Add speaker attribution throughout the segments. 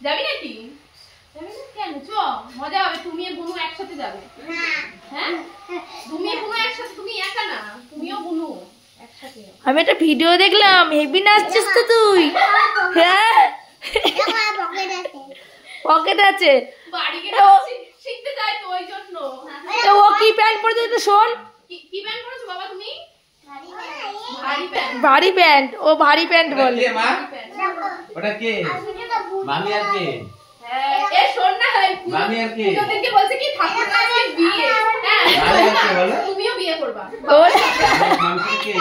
Speaker 1: যাবি নাকি? কেন? চ, মজা হবে। তুমি আর বুনু একসাথে যাবে। হ্যাঁ, তুমি বুনু একসাথে, তুমি একা না, তুমিও বুনু একসাথে।
Speaker 2: আমি একটা ভিডিও দেখলাম, হেভি নাচছিস তো তুই। হ্যাঁ, পকেট আছে।
Speaker 1: বাড়ি গিয়ে শিখতে যাই তো ওই জন্য।
Speaker 2: ও কি প্যান্ট পরেছে একটু শোন।
Speaker 1: কি প্যান্ট পরেছো বাবা তুমি? ভারী প্যান্ট।
Speaker 2: ভারী প্যান্ট, ও ভারী প্যান্ট বলে।
Speaker 3: ওটা কে? মামি আর কে?
Speaker 1: এ শোন না,
Speaker 3: মামি আর কে?
Speaker 1: তোদেরকে বলছে কি ঠাকুর আজকে বিয়ে। হ্যাঁ,
Speaker 3: মামি আর কে বলো?
Speaker 1: তুমিও বিয়ে করবা।
Speaker 2: ওর
Speaker 3: মামি কে?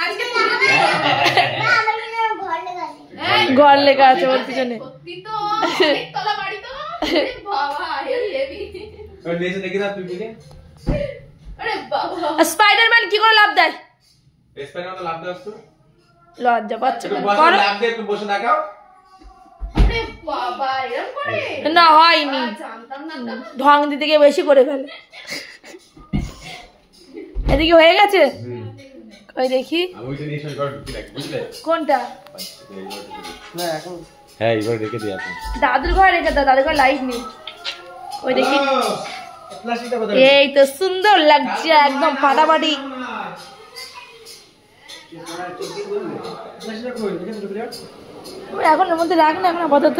Speaker 1: আজকে তুমিও বিয়ে করবা।
Speaker 2: ঘর লেখা আছে ওর পিছনে।
Speaker 1: সত্যি তো, অনেক তলা বাড়ি তো। বাবা, হেভি।
Speaker 3: ওই নিচে দেখি না তুই দিকে।
Speaker 1: আরে বাবা,
Speaker 2: স্পাইডারম্যান কি করে লাভ দেয়?
Speaker 3: স্পাইডারম্যান তো লাভ দাও তো।
Speaker 2: লজ্জা পাচ্ছে
Speaker 3: একটু বসে লাভ দে, একটু বসে দেখাও।
Speaker 1: আরে বাবা, এরকম করে?
Speaker 2: না, হয়নি।
Speaker 1: জানতাম না।
Speaker 2: ঢং দিতে গিয়ে বেশি করে ফেলে। এদিকে হয়ে গেছে? ওই দেখি
Speaker 3: আমি ওইটা নিয়ে শুরু করব, ঠিক আছে, বুঝলে?
Speaker 2: কোনটা?
Speaker 3: না এখন হ্যাঁ এবার রেখে দিই আপনি।
Speaker 2: দাদুর ঘরে রেখে দাও, দাদুর ঘরে লাইট নেই। ওই দেখি।
Speaker 3: প্লাস্টিকটা কোথায়?
Speaker 2: এই তো সুন্দর লাগছে, একদম ফাটাফাটি। এখন এর মধ্যে রাখ না, এখন আপাতত।